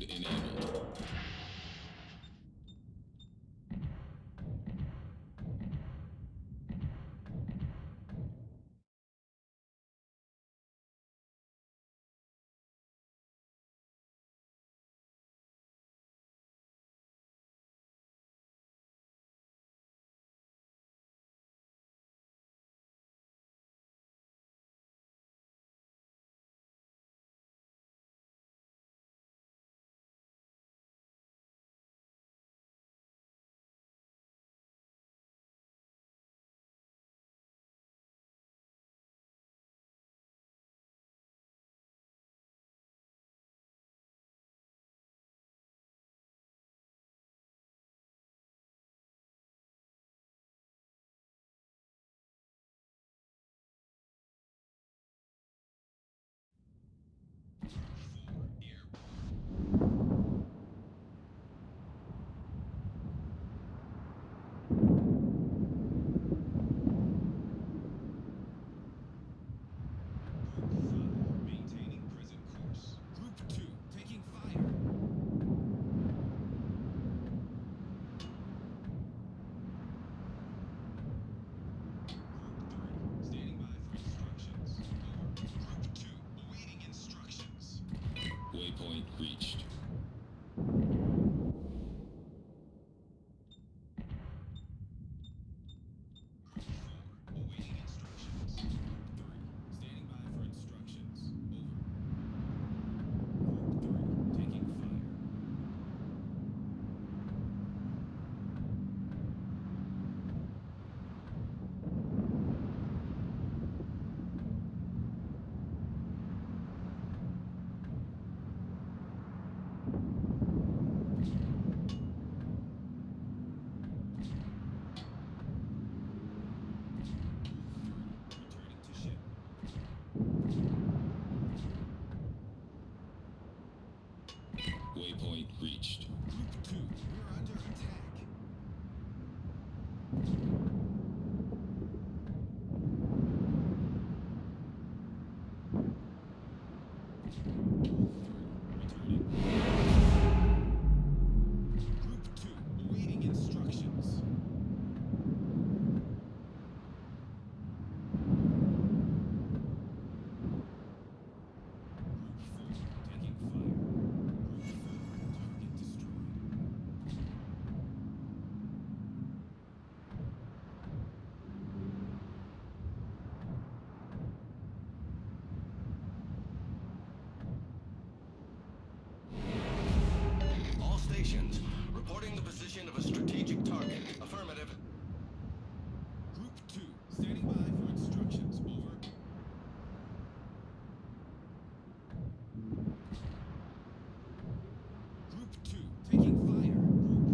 enabled. Waypoint reached. Waypoint reached. Group 2, we're under attack. Group 2, awaiting instructions. Reporting the position of a strategic target. Affirmative. Group 2, standing by for instructions. Over. Group 2, taking fire.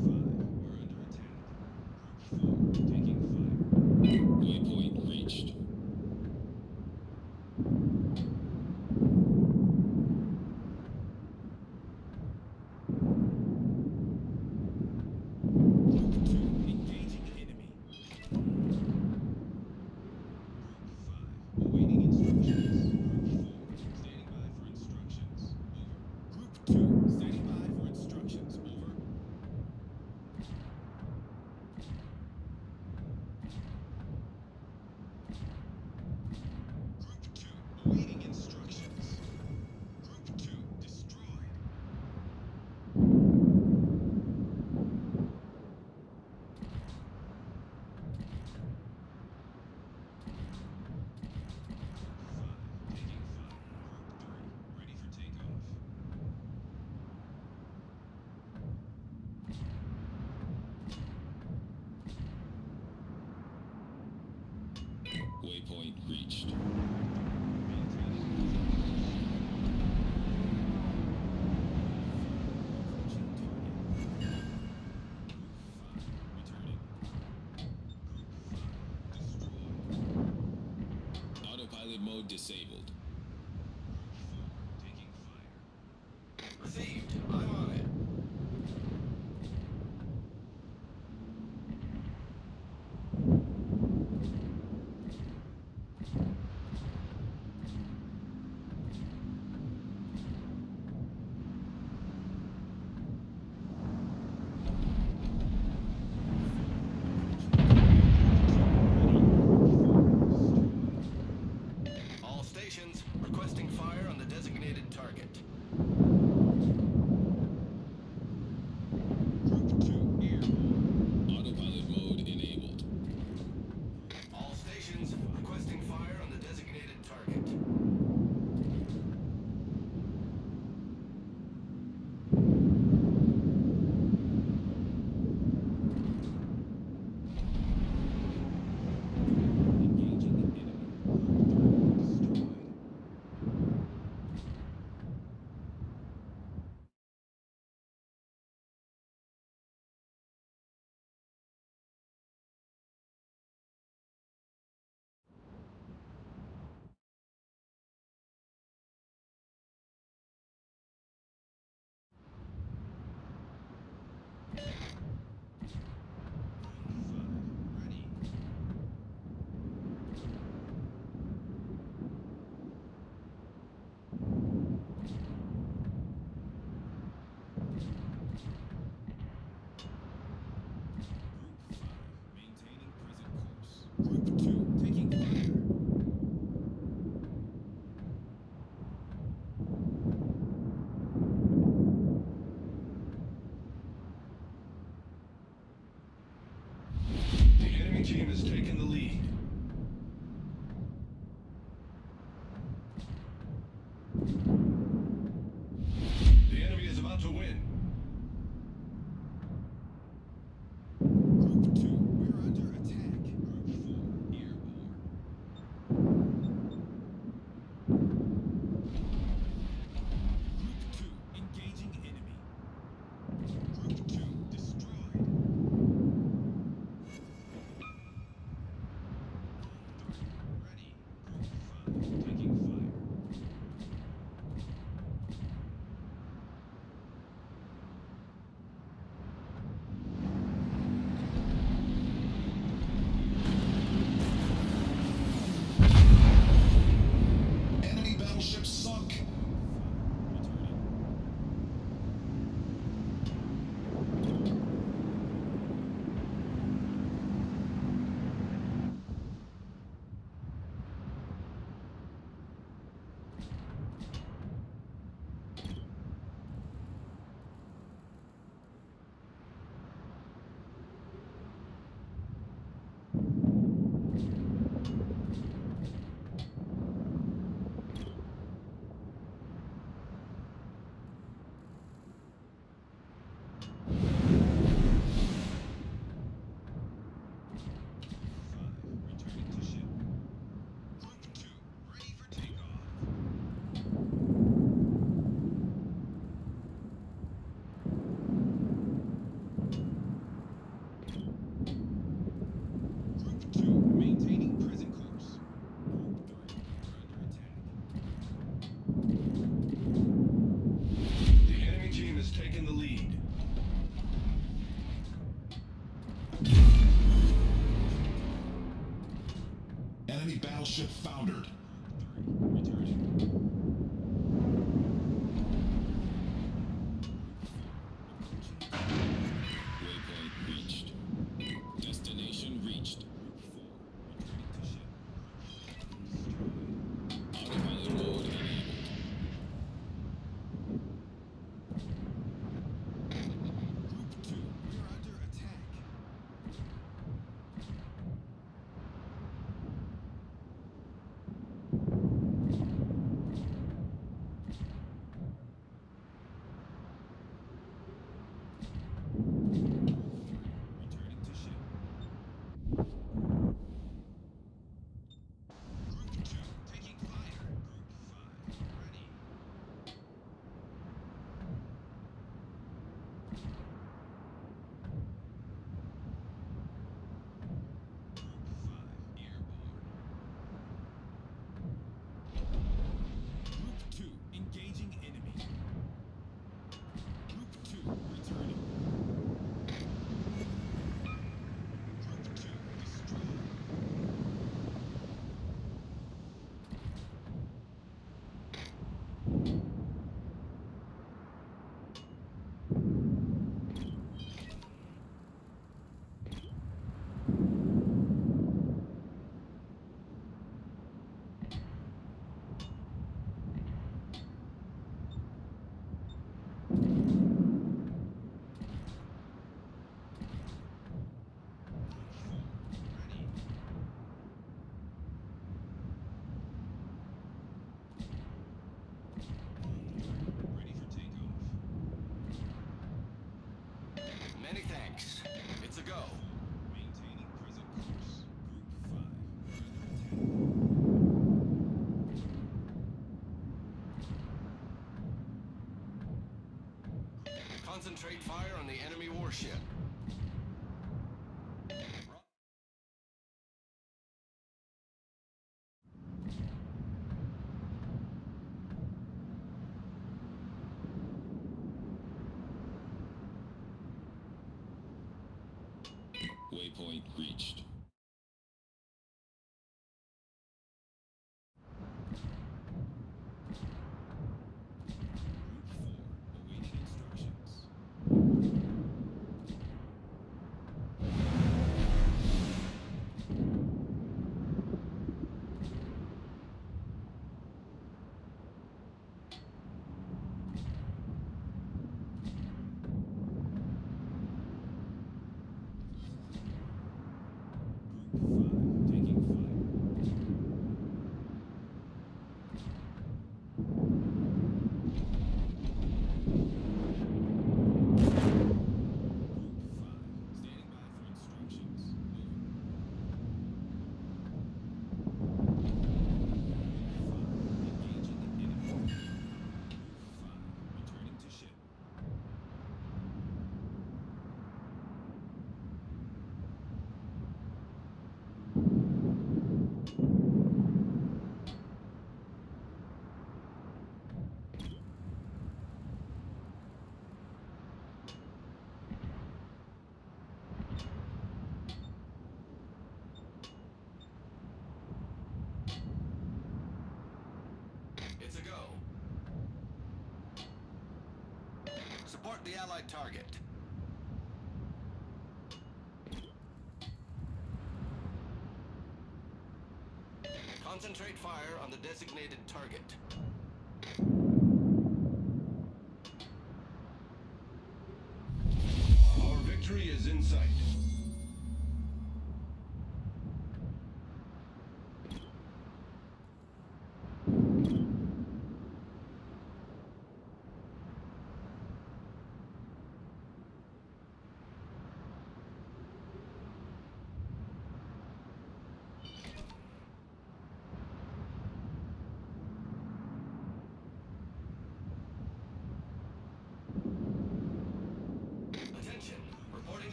Group 5, we're under attack. Group 4, taking fire. Waypoint reached. Awaiting instructions. Group 2 destroyed. Taking fire. Group 3 ready for takeoff. Waypoint reached. Autopilot mode disabled. Taking fire. Received. I'm on it. enemy battleship foundered. Waypoint reached. Destination reached. Autopilot mode enabled. Group 2, we're under attack. Returning to ship. Group 2, taking fire. Group 5, ready. Group 5, airborne. Group 2, engaging enemy. Group 2, returning. Group 2, destroyed. Ready. Ready for takeoff. Many thanks. It's a go. Maintaining present course. Group 5, under attack. Concentrate fire on the enemy warship. Waypoint reached. Group 4, awaiting instructions. Group 5, taking fire. Group 5, standing by for instructions. Engaging enemy. Group 5, returning to ship. It's a go. Support the Allied target. Concentrate fire on the designated target. Our victory is in sight.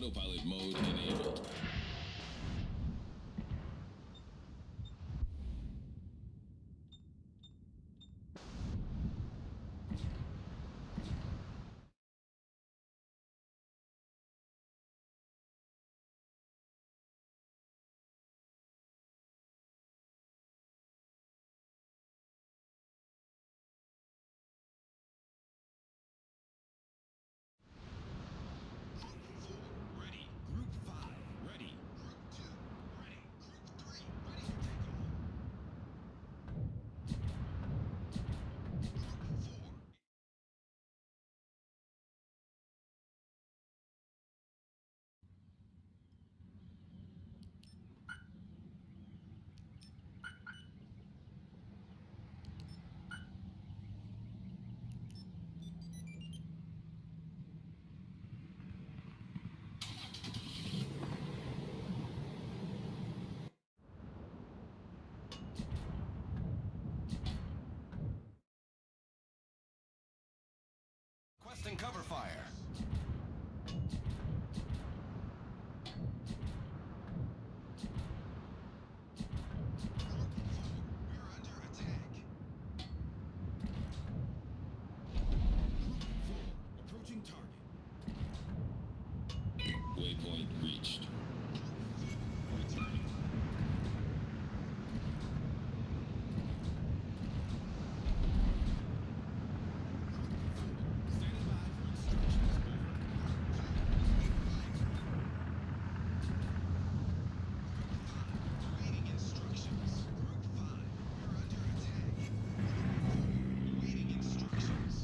Autopilot mode enabled. Ready. Group 5, ready. Group 2, ready. Group 3, ready for takeoff. Group 4. Requesting cover fire. We're under attack. Group 4, approaching target. Waypoint reached. Returning. Standing by for instructions. Awaiting instructions. Group 5, we're under attack. Awaiting instructions.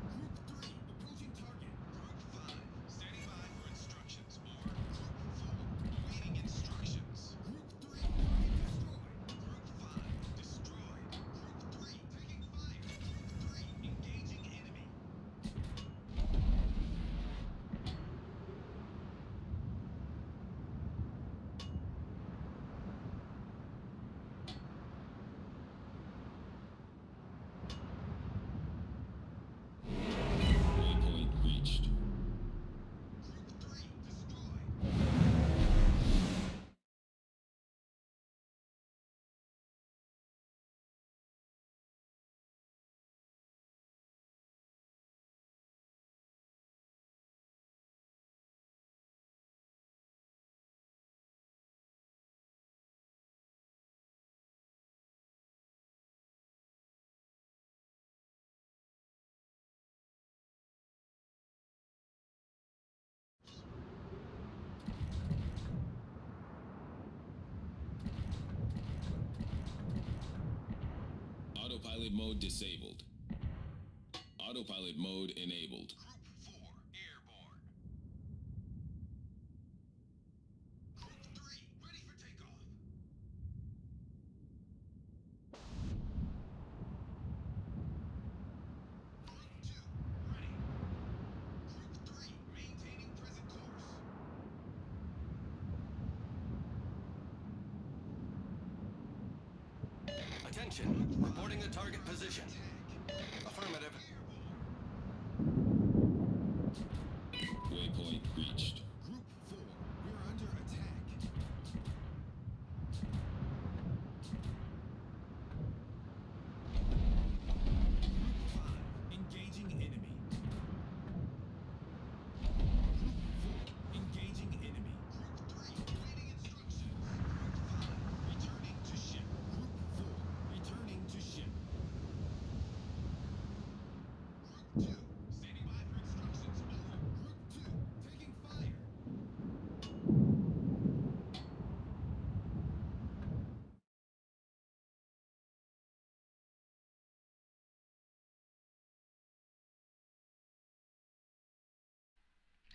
Group 3, approaching target. Group 5, standing by for instructions. Over. Group 4, awaiting instructions. Group 3, target destroyed. Group 5, destroyed. Group 3, taking fire. Group 3, engaging enemy. Waypoint reached. Group 3, destroyed. Autopilot mode disabled. Autopilot mode enabled. Group 4, airborne. Group 3, ready for takeoff. Group 2, ready. Group 3, maintaining present course. Attention. Reporting the target position. Affirmative. Waypoint reached. Group 4, we're under attack. Group 5, engaging enemy. Group 4, engaging enemy. Group 3, awaiting instructions. Group 5, returning to ship. Group 4, returning to ship. Group 2, standing by for instructions. Over. Group 2, taking fire.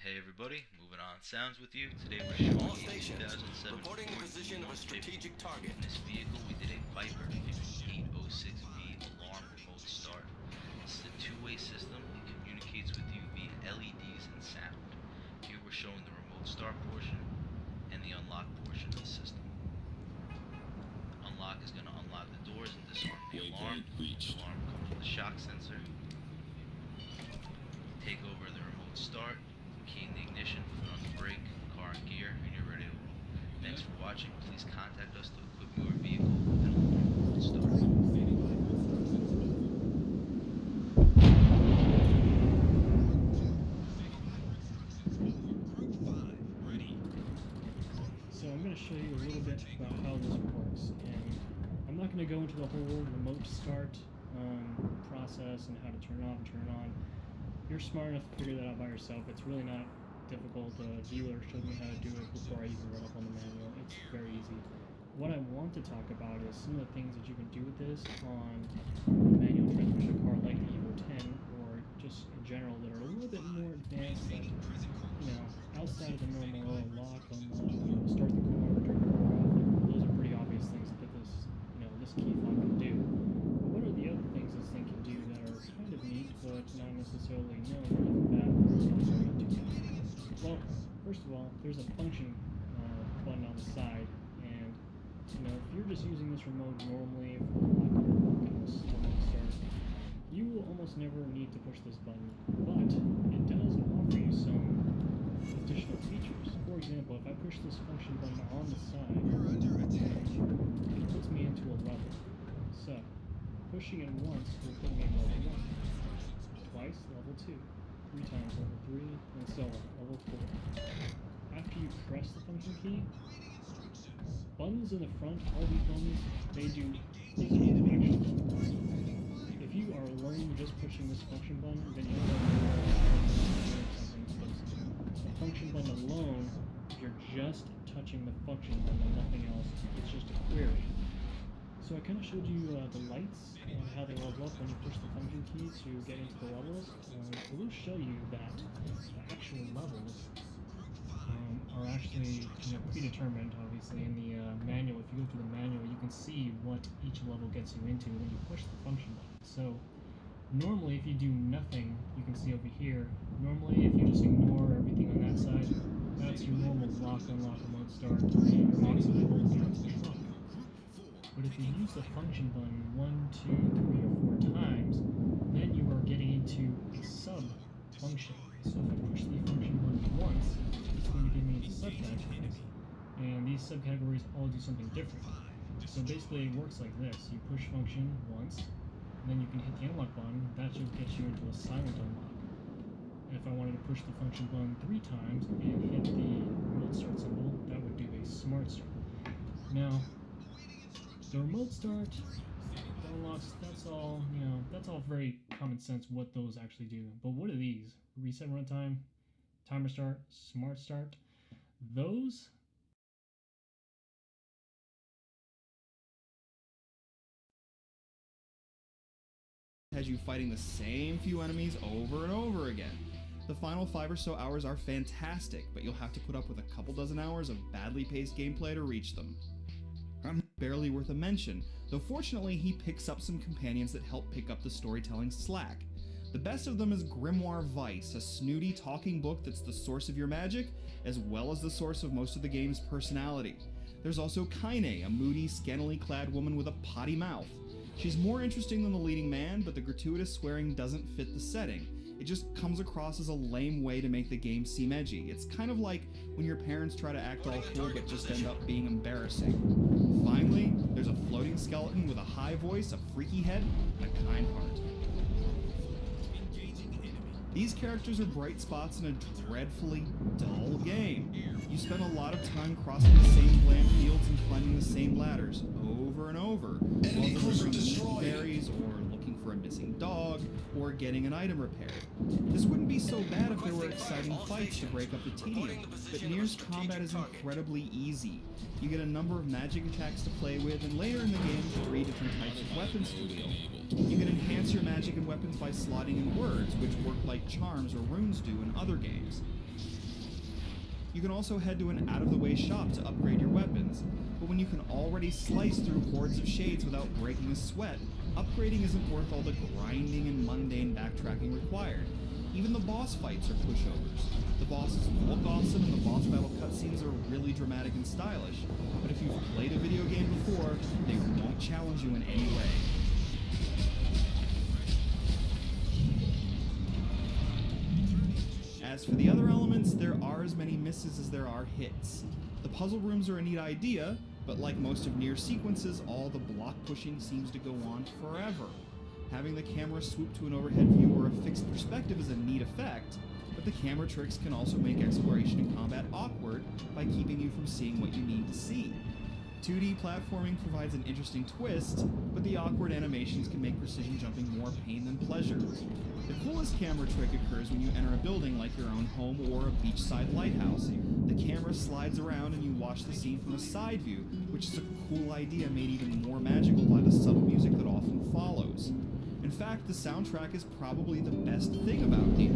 Hey everybody, moving on sounds with you. Today we're showing All a stations. 2007 Reporting the Ford position of a F-150. strategic target. In this vehicle we did a Viper 5806B alarm remote start. This is a two-way system. It communicates with you via LEDs and sound. Here we're showing the remote start portion and the unlock portion of the system. Unlock unlock is going to unlock the doors and disarm the alarm. Waypoint reached. The alarm comes with a shock sensor. Take over the remote start, key in the ignition, put on the brake, car and gear, and you're ready to roll. Thanks for watching. Please contact us to equip your vehicle with an alarm remote start. So I'm going to show you a little bit about how this works, and I'm not going to go into the whole remote start process and how to turn it off and turn it on. You're smart enough to figure that out by yourself. It's really not difficult. The dealer showed me how to do it before I even read up on the manual. It's very easy. What I want to talk about is some of the things that you can do with this on a manual transmission car like the Evo 10, or just in general that are a little bit more advanced that, you know, outside of the normal lock, unlock, start the car, turn the car off. Like, those are pretty obvious things that this, you know, this key fob can do. But what are the other things this thing can do that are kind of neat, but not necessarily known right off the bat? Well, first of all, there's a function button on the side, and you know, if you're just using this remote normally for lock and unlock and remote start, you will almost never need to push this button, but it does offer you some additional features. For example, if I push this function button on the side, it puts me into a level. So, pushing it once will put me in level 1, twice level 2, 3 times level 3, and so on, level 4. After you press the function key, buttons in the front, all these buttons, they do physical actions. If you are alone just pushing this function button, then you don't know something supposed to. The function button alone, if you're just touching the function button and nothing else, it's just a query. So I kind of showed you the lights and how they level up when you push the function key to get into the levels. I will show you that the actual levels are actually, you know, predetermined, obviously, in the manual. If you go through the manual, you can see what each level gets you into when you push the function button. So normally, if you do nothing, you can see over here, normally if you just ignore everything on that side, that's your normal lock, unlock, remote start, and your max level down to the trunk. But if you use the function button 1, 2, 3, or 4 times, then you are getting into a sub-function. So if I push the function button once, it's going to give me into subcategories. And these subcategories all do something different. So basically it works like this. You push function once, then you can hit the unlock button. That should get you into a silent unlock. If I wanted to push the function button 3 times and hit the remote start symbol, that would do a smart start. Now, the remote start, the unlocks, that's all, you know, that's all very common sense what those actually do. But what are these? Reset runtime, timer start, smart start. Those has you fighting the same few enemies over and over again. The final 5 or so hours are fantastic, but you'll have to put up with a couple dozen hours of badly paced gameplay to reach them. Barely worth a mention, though fortunately he picks up some companions that help pick up the storytelling slack. The best of them is Grimoire Vice, a snooty talking book that's the source of your magic, as well as the source of most of the game's personality. There's also Kaine, a moody, scantily clad woman with a potty mouth. She's more interesting than the leading man, but the gratuitous swearing doesn't fit the setting. It just comes across as a lame way to make the game seem edgy. It's kind of like when your parents try to act all cool but just end up being embarrassing. Finally, there's a floating skeleton with a high voice, a freaky head, and a kind heart. These characters are bright spots in a dreadfully dull game. You spend a lot of time crossing the same bland fields and climbing the same ladders over and over, while delivering berries or looking for a missing dog or getting an item repaired. This wouldn't be so bad if there were exciting fights to break up the tedium, but Nier's combat is incredibly easy. You get a number of magic attacks to play with, and later in the game 3 different types of weapons to wield. You can enhance your magic and weapons by slotting in words, which work like charms or runes do in other games. You can also head to an out-of-the-way shop to upgrade your weapons, but when you can already slice through hordes of shades without breaking a sweat, upgrading isn't worth all the grinding and mundane backtracking required. Even the boss fights are pushovers. The bosses look awesome and the boss battle cutscenes are really dramatic and stylish, but if you've played a video game before, they won't challenge you in any way. As for the other elements, there are as many misses as there are hits. The puzzle rooms are a neat idea, but like most of Nier's sequences, all the block pushing seems to go on forever. Having the camera swoop to an overhead view or a fixed perspective is a neat effect, but the camera tricks can also make exploration and combat awkward by keeping you from seeing what you need to see. 2D platforming provides an interesting twist, but the awkward animations can make precision jumping more pain than pleasure. The coolest camera trick occurs when you enter a building like your own home or a beachside lighthouse. The camera slides around and you watch the scene from a side view, which is a cool idea made even more magical by the subtle music that often follows. In fact, the soundtrack is probably the best thing about Nier.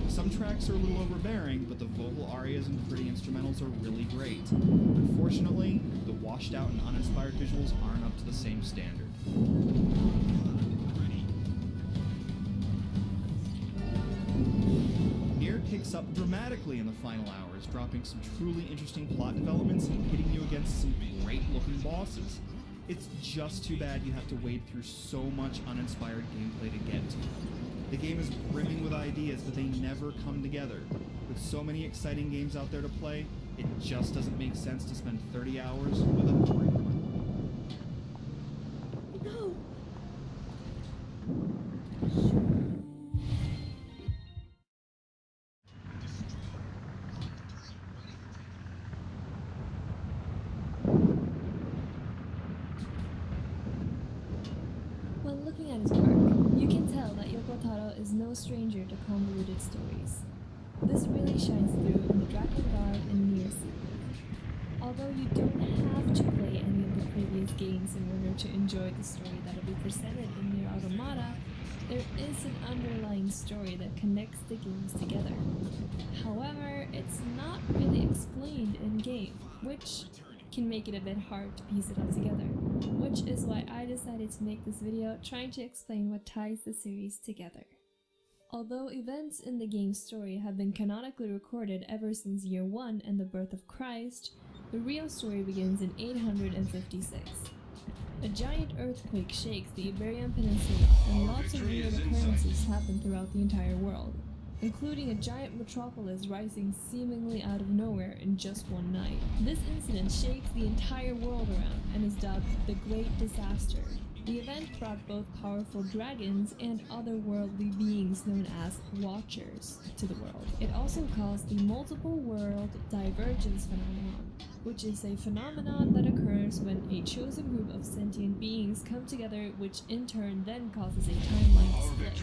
Some tracks are a little overbearing, but the vocal arias and pretty instrumentals are really great. Unfortunately, the washed out and uninspired visuals aren't up to the same standard. Nier picks up dramatically in the final hours, dropping some truly interesting plot developments and pitting you against some great-looking bosses. It's just too bad you have to wade through so much uninspired gameplay to get to. The game is brimming with ideas, but they never come together. With so many exciting games out there to play, it just doesn't make sense to spend 30 hours with a boring one. No! When looking at his work, you can tell that Yoko Taro is no stranger to convoluted stories. This really shines through in the Drakengard and Nier series. Although you don't have to play any of the previous games in order to enjoy the story that will be presented in Nier Automata, there is an underlying story that connects the games together. However, it's not really explained in-game, which can make it a bit hard to piece it all together, which is why I decided to make this video trying to explain what ties the series together. Although events in the game's story have been canonically recorded ever since Year 1 and the birth of Christ, the real story begins in 856. A giant earthquake shakes the Iberian Peninsula and lots of weird occurrences happen throughout the entire world, including a giant metropolis rising seemingly out of nowhere in just one night. This incident shakes the entire world around and is dubbed the Great Disaster. The event brought both powerful dragons and otherworldly beings known as Watchers to the world. It also caused the multiple world divergence phenomenon, which is a phenomenon that occurs when a chosen group of sentient beings come together, which in turn then causes a timeline split.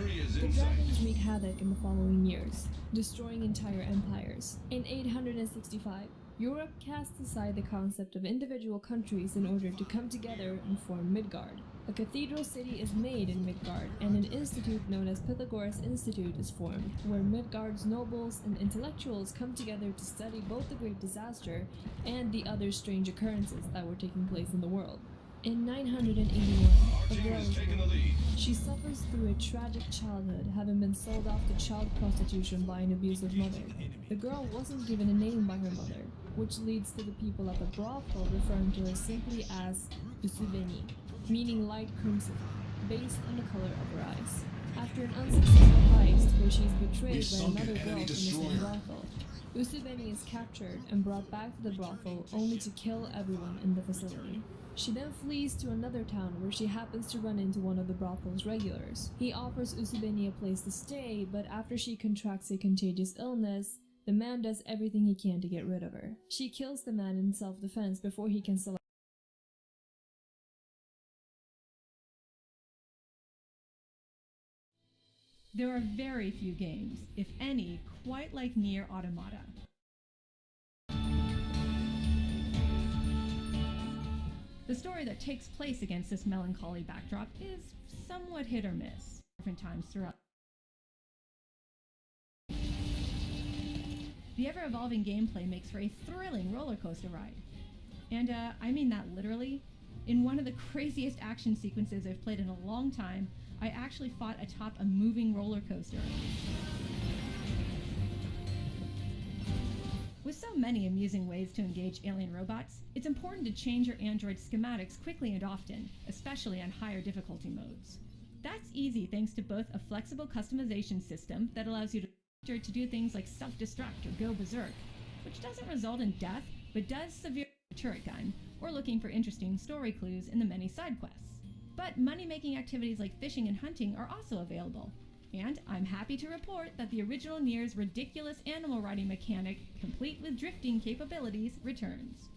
The dragons wreak havoc in the following years, destroying entire empires. In 865, Europe cast aside the concept of individual countries in order to come together and form Midgard. A cathedral city is made in Midgard, and an institute known as Pythagoras Institute is formed, where Midgard's nobles and intellectuals come together to study both the Great Disaster and the other strange occurrences that were taking place in the world. In 981, a girl is born. She suffers through a tragic childhood, having been sold off to child prostitution by an abusive mother. The girl wasn't given a name by her mother, which leads to the people at the brothel referring to her simply as Usubeni, meaning light crimson, based on the color of her eyes. After an unsuccessful heist where she is betrayed by another girl from the same brothel, Usubeni is captured and brought back to the brothel only to kill everyone in the facility. She then flees to another town where she happens to run into one of the brothel's regulars. He offers Usubeni a place to stay, but after she contracts a contagious illness, the man does everything he can to get rid of her. She kills the man in self-defense before he can select. There are very few games, if any, quite like Nier Automata. The story that takes place against this melancholy backdrop is somewhat hit or miss, different times throughout. The ever-evolving gameplay makes for a thrilling roller coaster ride. And I mean that literally. In one of the craziest action sequences I've played in a long time, I actually fought atop a moving roller coaster. With so many amusing ways to engage alien robots, it's important to change your Android schematics quickly and often, especially on higher difficulty modes. That's easy thanks to both a flexible customization system that allows you to do things like self-destruct or go berserk, which doesn't result in death, but does severely hurt a turret gun, or looking for interesting story clues in the many side quests. But money-making activities like fishing and hunting are also available. And I'm happy to report that the original Nier's ridiculous animal riding mechanic, complete with drifting capabilities, returns.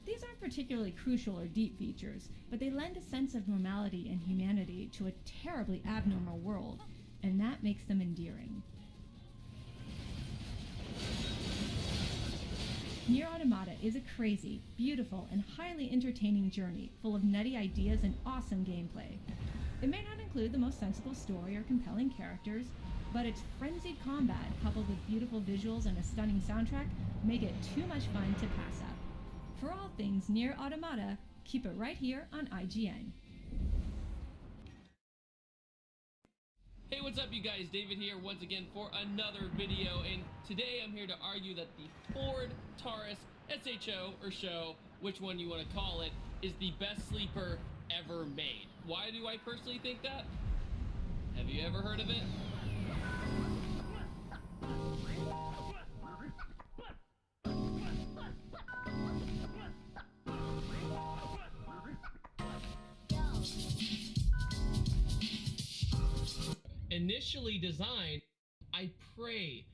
These aren't particularly crucial or deep features, but they lend a sense of normality and humanity to a terribly abnormal world, and that makes them endearing. Nier Automata is a crazy, beautiful, and highly entertaining journey full of nutty ideas and awesome gameplay. It may not include the most sensible story or compelling characters, but its frenzied combat, coupled with beautiful visuals and a stunning soundtrack, make it too much fun to pass up. For all things Nier Automata, keep it right here on IGN. Hey, what's up you guys? David here once again for another video, and today I'm here to argue that the Ford Taurus SHO, or show, which one you want to call it, is the best sleeper ever made. Why do I personally think that? Have you ever heard of it? Initially designed, I pray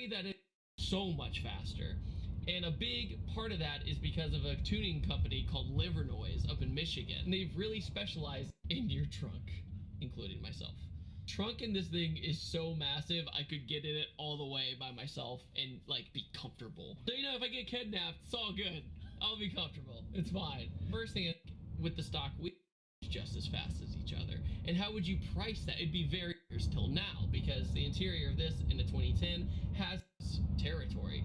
that it's so much faster. And a big part of that is because of a tuning company called Liver Noise up in Michigan. And they've really specialized in your trunk, including myself. Trunk in this thing is so massive, I could get in it all the way by myself and like be comfortable. So you know, if I get kidnapped, it's all good. I'll be comfortable. It's fine. First thing with the stock, we just as fast as each other. And how would you price that? It'd be very years till now, because the interior of this in the 2010 has territory.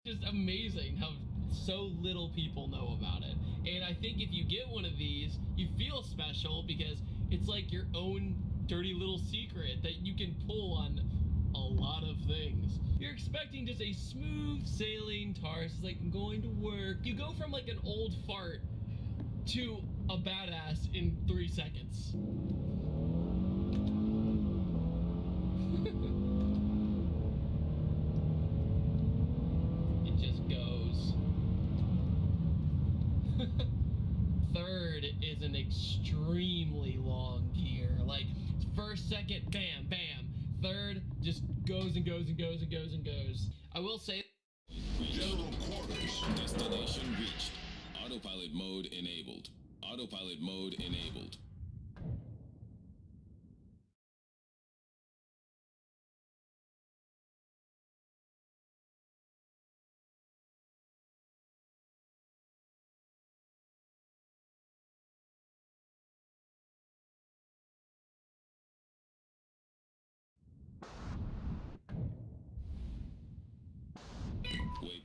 Just amazing how so little people know about it. And I think if you get one of these, you feel special because it's like your own dirty little secret that you can pull on a lot of things. You're expecting just a smooth sailing Taurus, it's like I'm going to work. You go from like an old fart to a badass in 3 seconds. It just goes. Third is an extremely long gear. Like first, second, bam, bam. Third just goes and goes and goes and goes and goes. I will say, General quarters. Destination reached. Autopilot mode enabled. Autopilot mode enabled. Waypoint.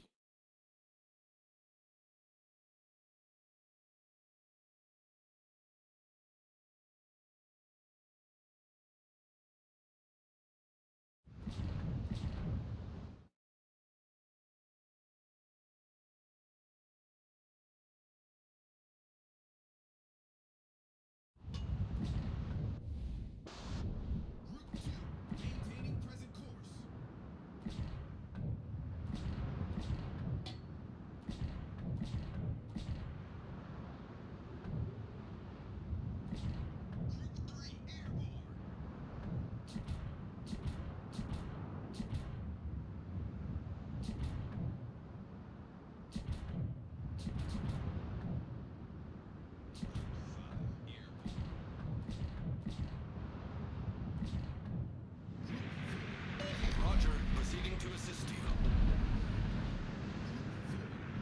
Group 2, maintaining present course. Group 3, airborne. Roger, proceeding to assist you.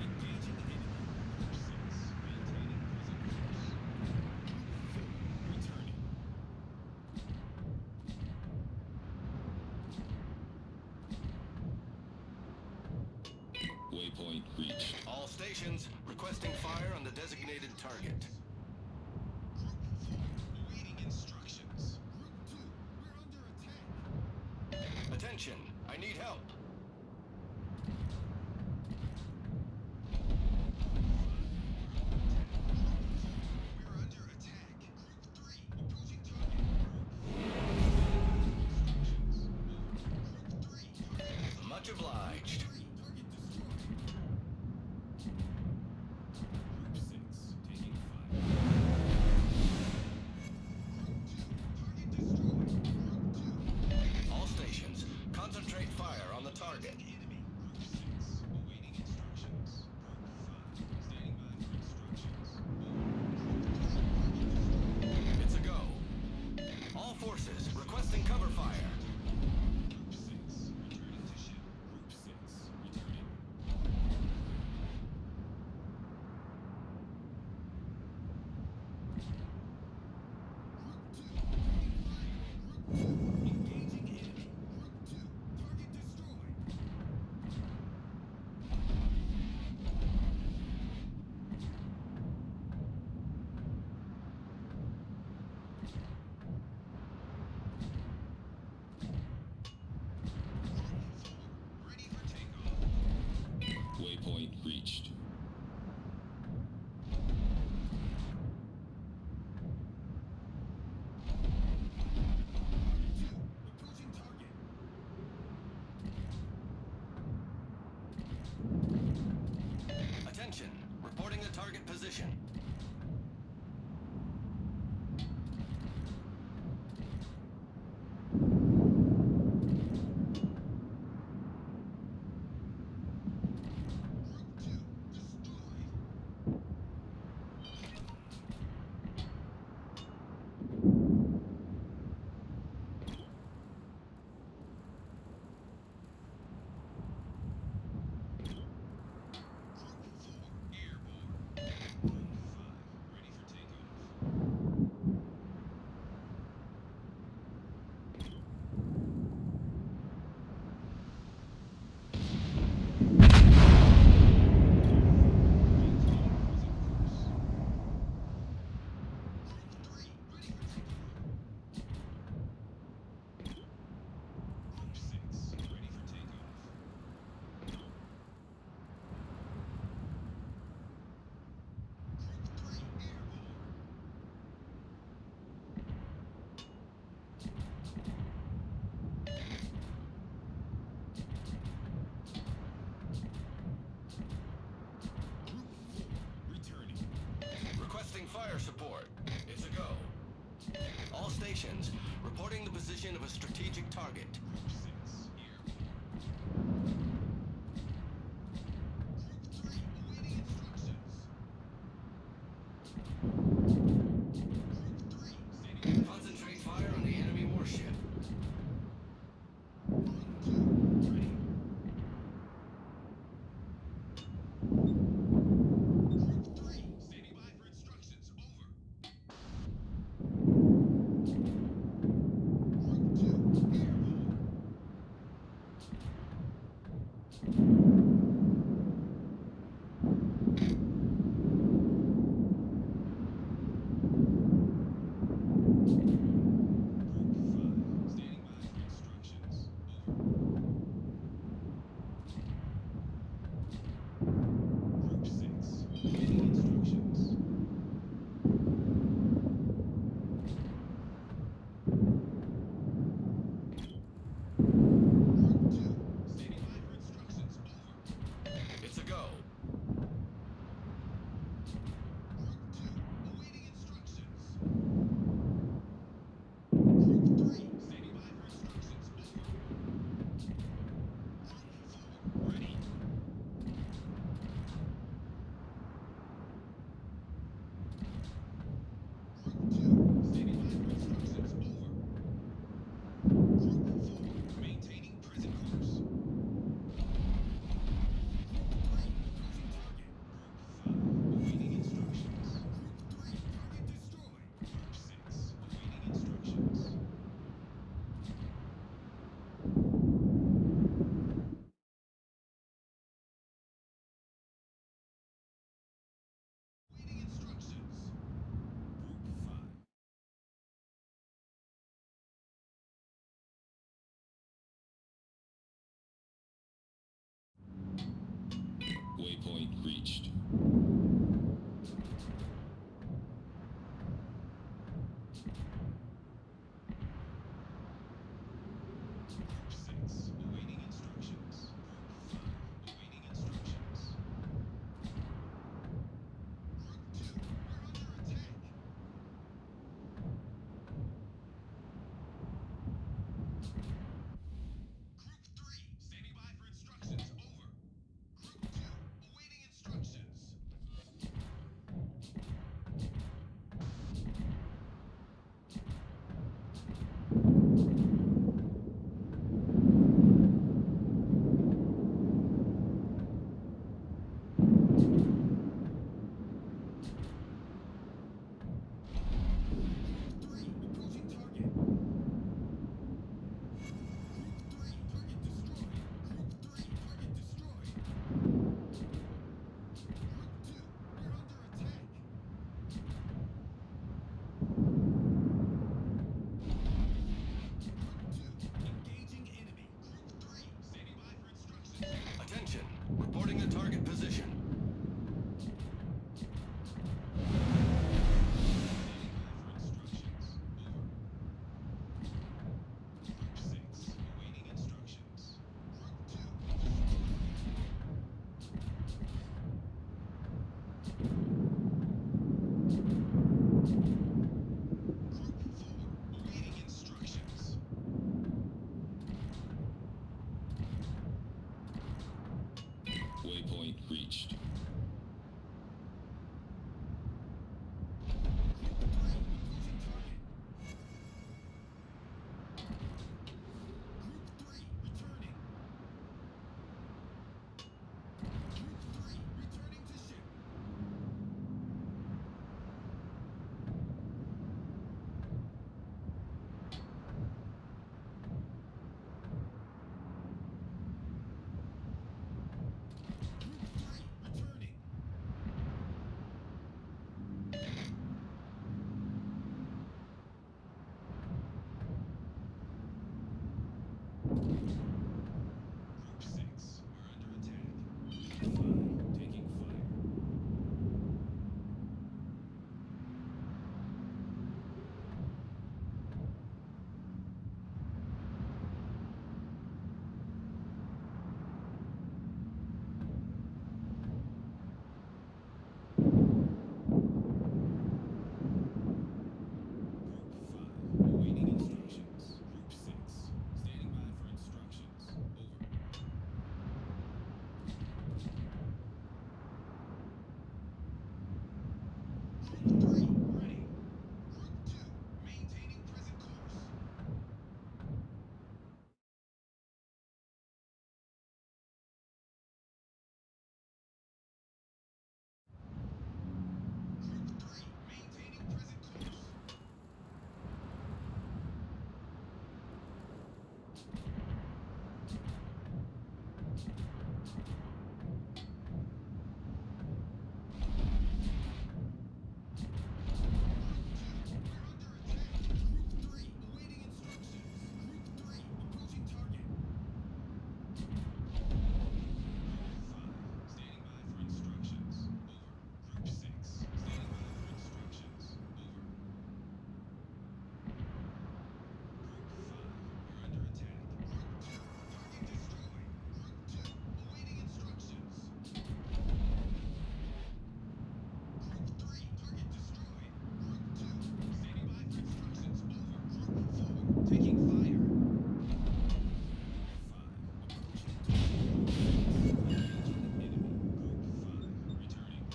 Engaging enemy. Group 6, maintaining present course. Group 4, returning. Waypoint reached. All stations, requesting fire on the designated target. Group 4, awaiting instructions. Group 2, we're under attack. Attention, I need help. position. Fire support. It's a go. All stations reporting the position of a strategic target. Concentrate fire on the enemy warship.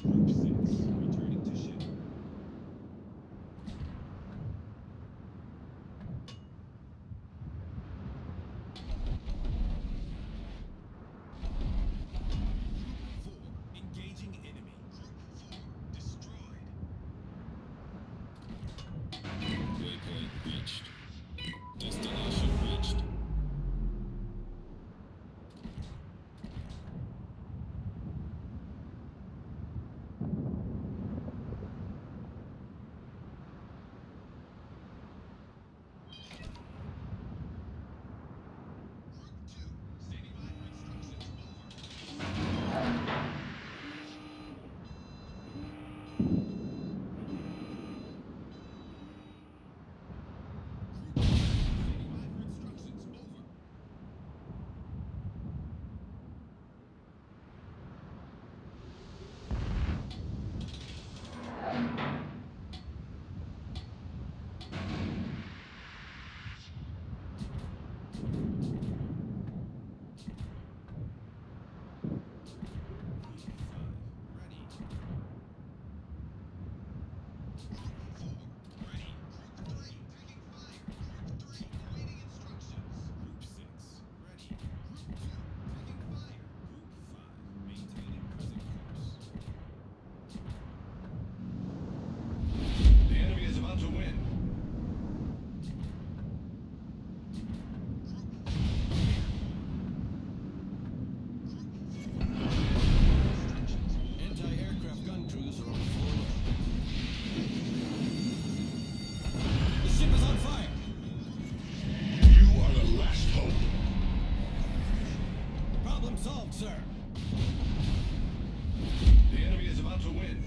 Group 6, returning to ship. Group 4, engaging enemy. Group 4, destroyed. Waypoint reached. Destination reached. Group 2, standing by for instructions. Over. Group 2, standing by for instructions. Over. Ready. Group 4, ready. Group 3, taking fire. Group 3, awaiting instructions. Group 6, ready. Group 2, taking fire. Group 5, maintaining present course. The enemy is about to win. Anti-aircraft gun crews are on the floor level. The ship is on fire! You are the last hope. Problem solved, sir. The enemy is about to win.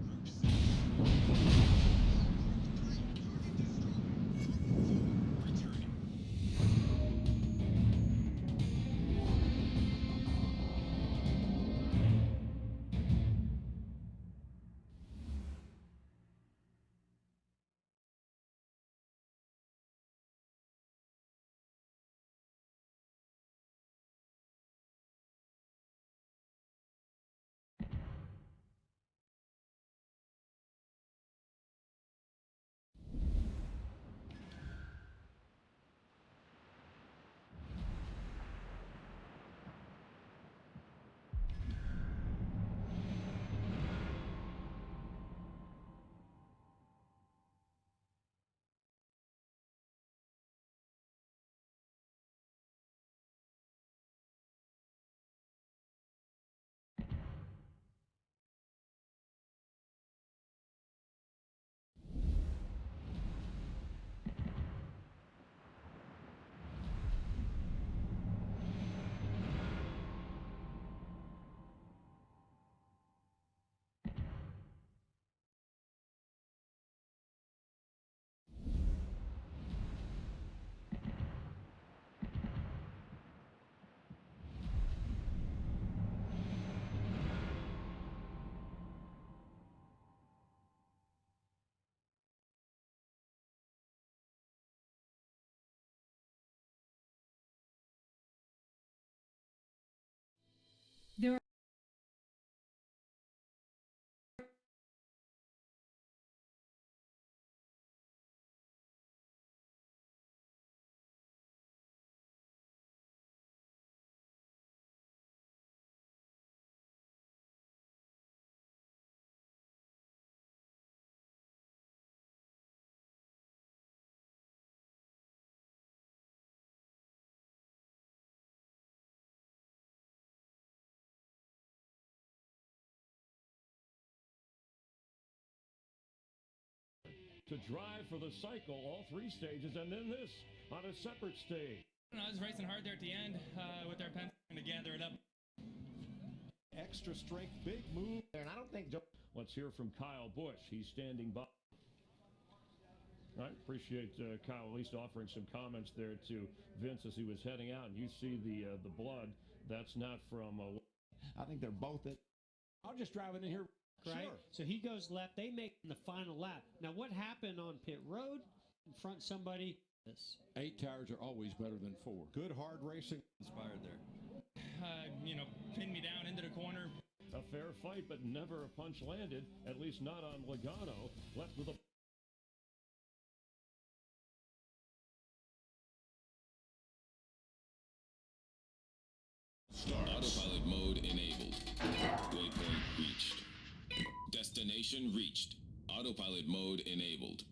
Group 6, Group 3, target destroyed. Group 4, returning. There are to drive for the cycle, all three stages, and then this on a separate stage. I was racing hard there at the end with their pen to gather it up. Extra strength, big move. And I don't think. Let's hear from Kyle Busch. He's standing by. I appreciate Kyle at least offering some comments there to Vince as he was heading out. And you see the blood. That's not from. I think they're both it. I'll just drive it in here. Right? Sure. So he goes left. They make the final lap. Now, what happened on pit road? In front somebody. 8 tires are always better than 4. Good hard racing. Inspired there. You know, fight, but never a punch landed, at least not on Logano. Left with a... Autopilot mode enabled. Waypoint reached. Destination reached. Autopilot mode enabled.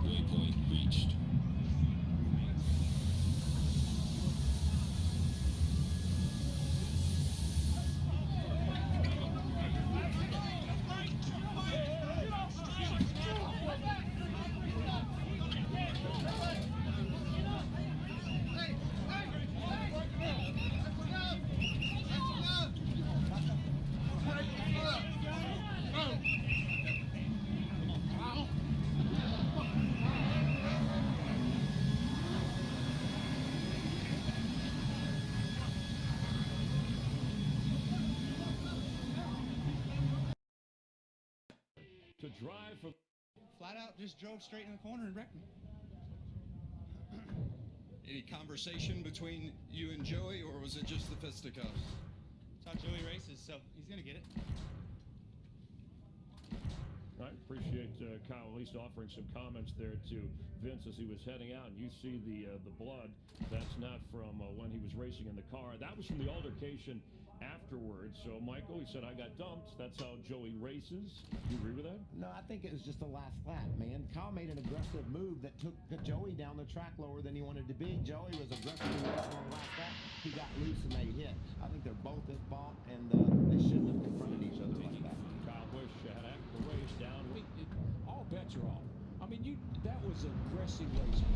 Waypoint reached. To drive for... Flat out just drove straight in the corner and wrecked me. Any conversation between you and Joey, or was it just the fisticuffs? That's how Joey races, so he's gonna get it. I appreciate Kyle at least offering some comments there to Vince as he was heading out. And you see the blood. That's not from when he was racing in the car. That was from the altercation afterwards. So, Michael, he said, I got dumped. That's how Joey races. Do you agree with that? No, I think it was just the last lap, man. Kyle made an aggressive move that took Joey down the track lower than he wanted to be. Joey was aggressively racing on the last lap. He got loose and they hit. I think they're both at fault, and they shouldn't have confronted each other like that. Kyle Busch had after the race down. All bets are off. I mean, that was aggressive racing.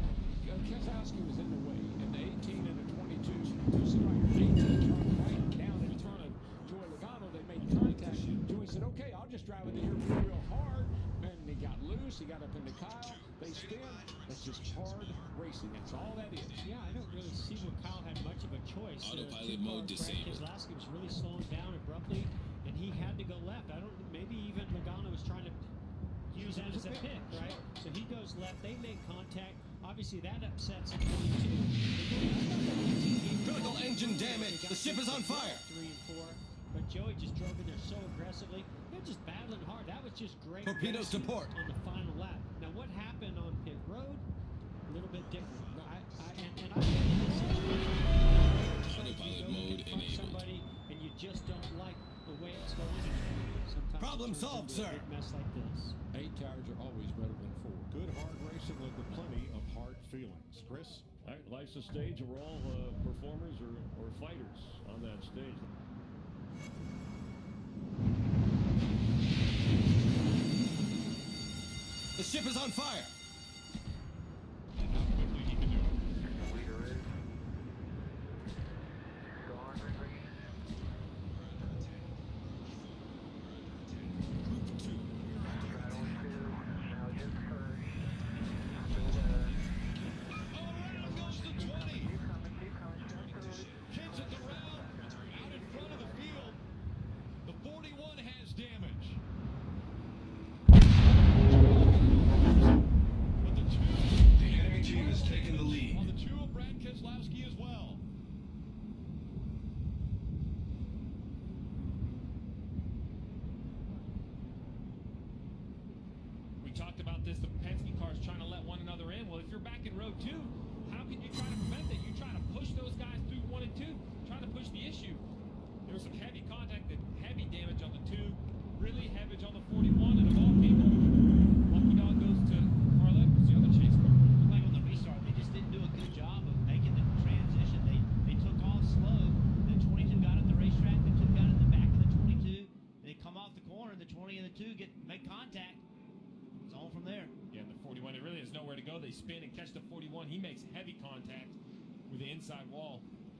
Keselowski was in the way, and the 18 and the 22. You see right here, 18 turned right down in front of Joey Logano. They made contact. Joey said, okay, I'll just drive into here real hard. And he got loose. He got up into Kyle. They spin. That's just hard racing. That's all that is. Yeah, I don't really see where Kyle had much of a choice. Autopilot mode disabled. Keselowski was really slowing down abruptly, and he had to go left. I don't. Maybe even Logano was trying to use that as a pick, right? So he goes left. They make contact. Obviously, that upsets the 22. Critical engine damage. The ship is on fire. 3 and 4. But Joey just drove in there so aggressively. They're just battling hard. That was just great. Torpedoes to port. On the final lap. Now, what happened on pit road? A little bit different. And I've been in this situation. Autopilot mode enabled. Somebody, and you just don't like the way it's going. Sometimes Problem solved, sir. A big mess like this. 8 tires are always better than 4. Good hard racing with plenty of hard feelings. Chris? All right, life's a stage, and we're all performers or fighters on that stage. The ship is on fire. one another in. Well, if you're back in row 2, how can you try to prevent that? You try to push those guys through 1 and 2, try to push the issue. There was some heavy contact and heavy damage on the 2, really heavy on the 41, and of all people, Lucky Dog goes to Carla, who's the other chase car. Like on the restart, they just didn't do a good job of making the transition. They took off slow. The 22 got on the racetrack, the 2 got in the back of the 22. They come off the corner, the 20 and the 2 make contact. It's on from there. Yeah, and the 41, it really has nowhere to go. They spin and catch the 41. He makes heavy contact with the inside wall.